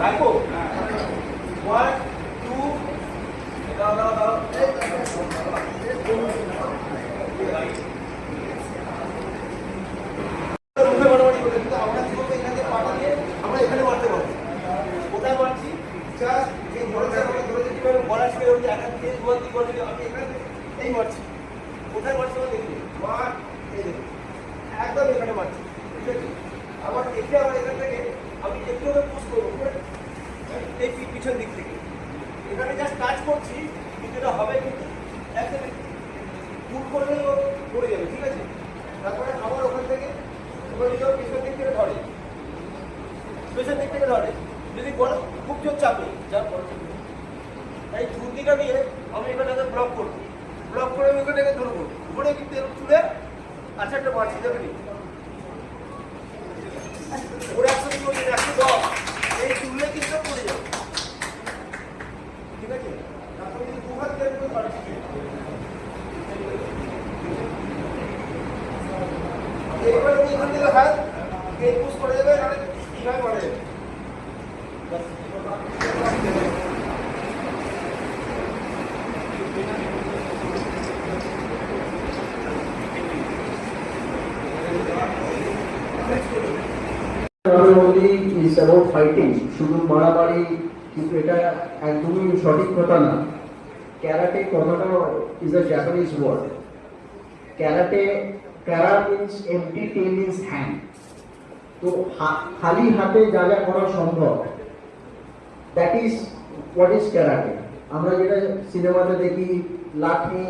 রাখো 1 2 দাও আমরা এখানে মারতে পারবো কোথায় মারছি জাস্ট এই বলা ছিল একা দিয়ে আমি এখানে এই মারছি কোথায় মারছি দেখি একদম এখানে মারছি ঠিক আছে আবার এসে আবার এখান থেকে আমি একটু পুশ করবো এই পিছন দিক থেকে এখানে জাস্ট টাচ করছি কিন্তু এটা হবে কিন্তু একদম পুল করলেই ও পড়ে যাবে ঠিক আছে তারপরে আবার ওখান থেকে পিছন দিক থেকে ধরে পেছন দিক থেকে ধরে যদি বড় খুব জোর চাপে যা এই ছুটিটা নিয়ে আমি এখানে ব্লক করবো ব্লক করে আমি ওখানে ধরবো ধরে কিন্তু তুলে আচ্ছা একটা মারছি যাবে নি ওরা 110 এই তুললে কিন্তু পড়ে যাবে ঠিক আছে তারপরে যদি দু হাত দিয়ে ধরে এইবার আমি এখান থেকে হাত এই পুশ করে যাবে আর কিভাবে পড়ে যাবে is about fighting শুধু মারামারি কিন্তু এটা একদমই সঠিক কথা না ক্যারাটে কথাটা is a Japanese word karate ক্যারা means empty tail means hand তো খালি হাতে যা যা করা সম্ভব that is what is karate আমরা যেটা সিনেমাতে দেখি লাঠি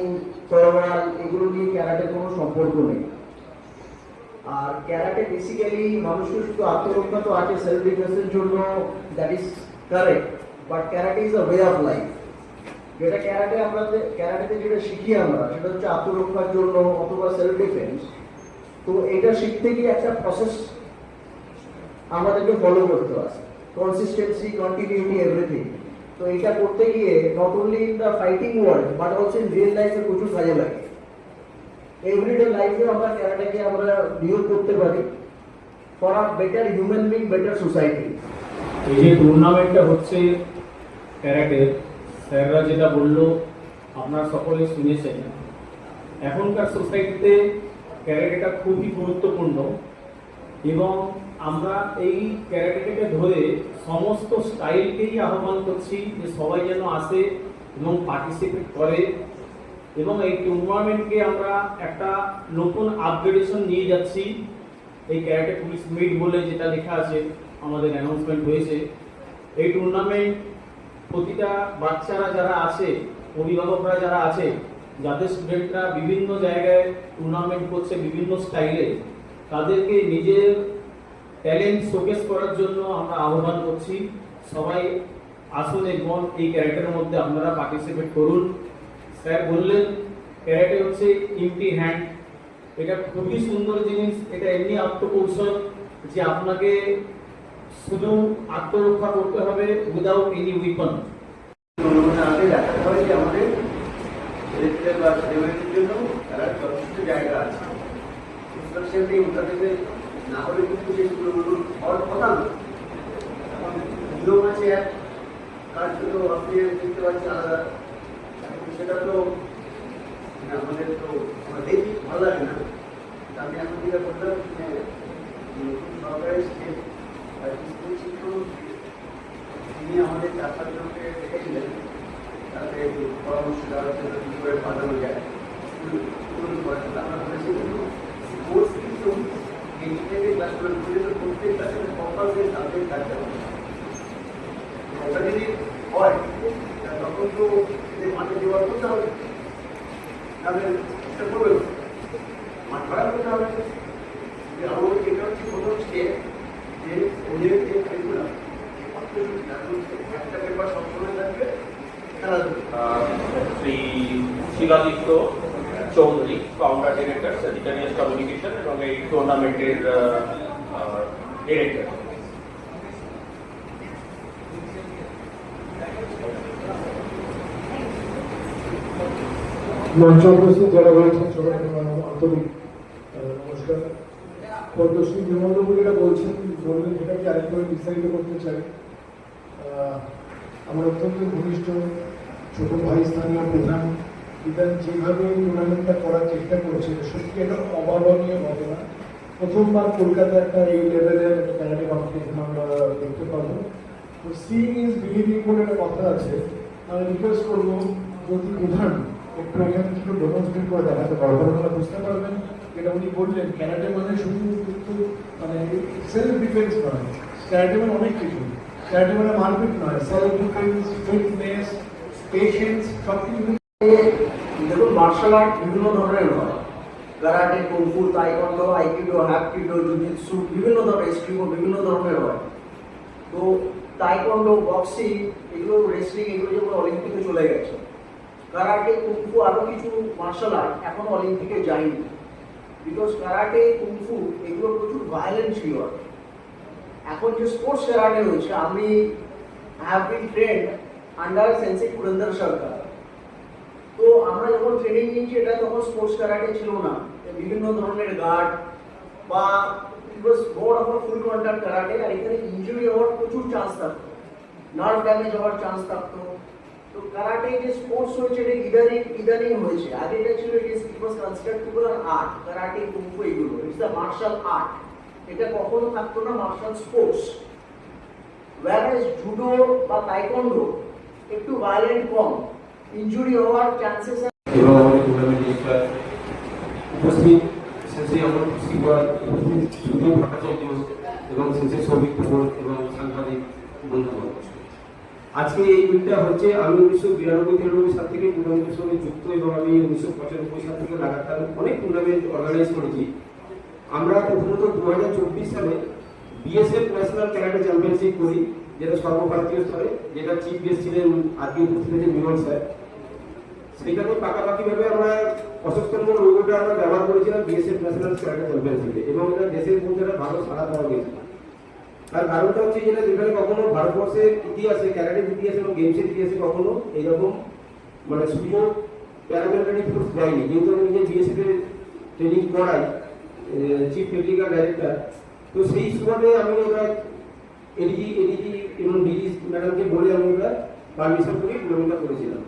তরোয়াল এগুলো নিয়ে ক্যারাটের কোনো সম্পর্ক নেই আর ক্যারাটে বেসিক্যালি মানুষের শুধু আত্মরক্ষা তো আছে সেলফ ডিফেন্সের জন্য that is correct but karate is a way of life যেটা ক্যারাটেতে যেটা শিখি আমরা সেটা হচ্ছে আত্মরক্ষার জন্য অথবা সেলফ ডিফেন্স তো এটা শিখতে গিয়ে একটা প্রসেস আমাদেরকে ফলো করতে হয় কনসিস্টেন্সি কন্টিনিউটি এভরিথিং তো এটা করতে গিয়ে not only in the fighting world but also in real লাইফে প্রচুর কাজে লাগে এভরিডে লাইফে আমরা ক্যারাটেকে আমরা নিয়োগ করতে পারি for a better human being better society এই যে টুর্নামেন্টটা হচ্ছে ক্যারাটের স্যাররা যেটা বললো আপনারা সকলে শুনেছেন এখনকার সোসাইটিতে ক্যারাটেটা খুবই গুরুত্বপূর্ণ এবং আমরা এই ক্যারাটেটাকে ধরে সমস্ত স্টাইলকেই আহ্বান করছি যে সবাই যেন আসে এবং পার্টিসিপেট করে এবং এই টুর্নামেন্টকে আমরা একটা নতুন আপগ্রেডেশন নিয়ে যাচ্ছি এই ক্যারাটে পুলিশ মিট বলে যেটা লেখা আছে আমাদের অ্যানাউন্সমেন্ট হয়েছে এই টুর্নামেন্ট প্রতিটা বাচ্চারা যারা আছে অভিভাবকরা যারা আছে যাদের স্টুডেন্টরা বিভিন্ন জায়গায় টুর্নামেন্ট করছে বিভিন্ন স্টাইলে তাদেরকে নিজের ট্যালেন্ট শোকেস করার জন্য আমরা আহ্বান করছি সবাই আসুন এবং এই ক্যারাটের মধ্যে আপনারা পার্টিসিপেট করুন স্যার বললেন ক্যারাটে হচ্ছে এমটি হ্যান্ড এটা খুবই সুন্দর জিনিস এটা এমনি আত্মকৌশল যে আপনাকে শুধু আত্মরক্ষা করতে হবে উইদাউট এনি উইপন আগে দেখাতে হয় যে আমাদের ছেলেদের বা ছেলেমেয়েদের জন্য তারা যথেষ্ট জায়গা আছে না হলে কিন্তু সেই স্কুলগুলো হওয়ার কথা না নিয়ম আছে এক কাজ তো আপনি দেখতে পাচ্ছেন আলাদা সেটা তো আমাদের তো দেখি ভালো লাগে না আমি এখন যেটা বললাম সরকারি স্কুল শিক্ষক তিনি আমাদের 4-5 জনকে দেখেছিলেন তাতে পরামর্শ দেওয়ার জন্য কী করে পাঠানো যায় আমরা বলেছি স্পোর্টস কিন্তু ইঞ্জিনিয়ারিং ক্লাসগুলো প্রত্যেক ক্লাসের কম্পালসারি সাবজেক্ট থাকতে হবে ওটা যদি হয় তখন তো মাঠে জোগাড় করতে হবে তাহলে চেষ্টা করবে মাঠ ভাড়া করতে হবে যে আমাদের এটা হচ্ছে প্রথম স্টেপ যে ওদের যে কারিকুলাম একটা পেপার সবসময় থাকবে Shri Siladitya Chowdhury founder director secretarial communication এবং এই টুর্নামেন্টের ডিরেক্টর মঞ্চ উপস্থিত যারা রয়েছেন সবাইকে আমার আন্তরিক নমস্কার। পদ্মশ্রী বিমলবাবু যেটা বললেন সেটাকে আরেকবার বিস্তারিত করতে চাই। আমার অত্যন্ত ঘনিষ্ঠ ছোট ভাই স্থানীয় প্রধান বিধান যেভাবে টুর্নামেন্টটা করার চেষ্টা করেছে সত্যি এটা অভাবনীয় ঘটনা। প্রথমবার কলকাতায় একটা এই লেভেলের ক্যারাটে কম্পিটিশন আমরা দেখতে পাবো। তো সিইং ইজ বিলিভিং বলে একটা কথা আছে। আমি রিকোয়েস্ট করবো যদি প্রধান একটু এখানে কিছু ডেমনস্ট্রেট করে দেখাতে পারবো, আপনারা বুঝতে পারবেন যেটা উনি বললেন ক্যারাটে মানে শুধু কিন্তু মানে সেলফ ডিফেন্স নয়, ক্যারাটে মানে অনেক কিছু। ক্যারাটে মানে মারপিট নয়, সেলফ ডিফেন্স, ফিটনেস, পেশেন্স সব কিছু। দেখুন, মার্শাল আর্ট বিভিন্ন ধরনের হয়। কারাটে, কুংফু, তাইকোয়ান্ডো, আইকিডো, হ্যাপকিডো, জুজিৎসু, বিভিন্ন ধরনের স্ট্রিমো বিভিন্ন ধরনের হয়। তো তাইকোয়ান্ডো, বক্সিং, এগুলো রেসলিং, এগুলো যেমন অলিম্পিকে চলে গেছে। কারাটে, কুংফু আরো কিছু মার্শাল আর্ট এখনো অলিম্পিকে যায়নি, বিকজ কারাটে, কুংফু এগুলো প্রচুর ভায়োলেন্ট ছিল। এখন যে স্পোর্টস কারাটে রয়েছে, আমি have been trend under সেন্সেই Purandara সরকার। তো আমরা যখন ট্রেনিং নিয়েছি এটা তখন স্পোর্টস কারাটে ছিল না, বিভিন্ন ধরনের গার্ড বা it was more of a full contact karate. আর এখানে ইনজুরি হওয়ার প্রচুর চান্স থাকতো, নার্ভ ড্যামেজ হওয়ার চান্স থাকতো। তো কারাটে যে স্পোর্টস হয়েছে এটা ইদানিং হয়েছে। আগে এটা ছিল it was considered to an art. Karate, kung fu এগুলো ইটস দ্য মার্শাল আর্ট। এটা কখনো থাকতো না মার্শাল স্পোর্টস। whereas জুডো বা তাইকোয়ান্ডো একটু ভায়োলেন্ট কম, ইনজুরি হওয়ার চান্সেস। এবং আমাদের টুর্নামেন্টে উপস্থিত সেন্সেই আমার শিকবার সুদীপ ভট্টাচার্য এবং সেন্সেই সৌভিক কুমার এবং সাংবাদিক বন্ধুগণ, আজকে এই মিটটা হচ্ছে আমি 1992-93 সাল থেকে টুর্নামেন্টের সঙ্গে যুক্ত এবং আমি 1995 সাল থেকে লাগাতার অনেক টুর্নামেন্ট অর্গানাইজ করেছি। আমরা প্রথমত 2024 সালে বিএসএফ ন্যাশনাল ক্যারাটে চ্যাম্পিয়নশিপ করি, যেটা সর্বভারতীয় স্তরে, যেটা চিফ গেস্ট ছিলেন আজকে উপস্থিত আছেন বিমল স্যার। সেখানে পাকাপাকিভাবে আমরা 75 নম্বর লোগোটা আমরা ব্যবহার করেছিলাম বিএসএফ ন্যাশনাল ক্যারাটে চ্যাম্পিয়নশিপে, এবং এটা দেশের মধ্যে একটা ভালো সাড়া পাওয়া গেছে। তার কারণটা হচ্ছে যেটা যেখানে কখনো ভারতবর্ষের ইতিহাসে, ক্যারাটের ইতিহাসে এবং গেমসের ইতিহাসে কখনো এইরকম মানে সুযোগ প্যারামিলিটারি ফোর্স দেয়নি। যেহেতু আমি নিজে বিএসএফ এর ট্রেনিং করাই, চিফ টেকনিক্যাল ডাইরেক্টর, তো সেই সুবাদে আমি ওরা এডিজি এবং ডিজি ম্যাডামকে বলে আমি ওরা পারমিশন করে টুর্নামেন্টটা করেছিলাম।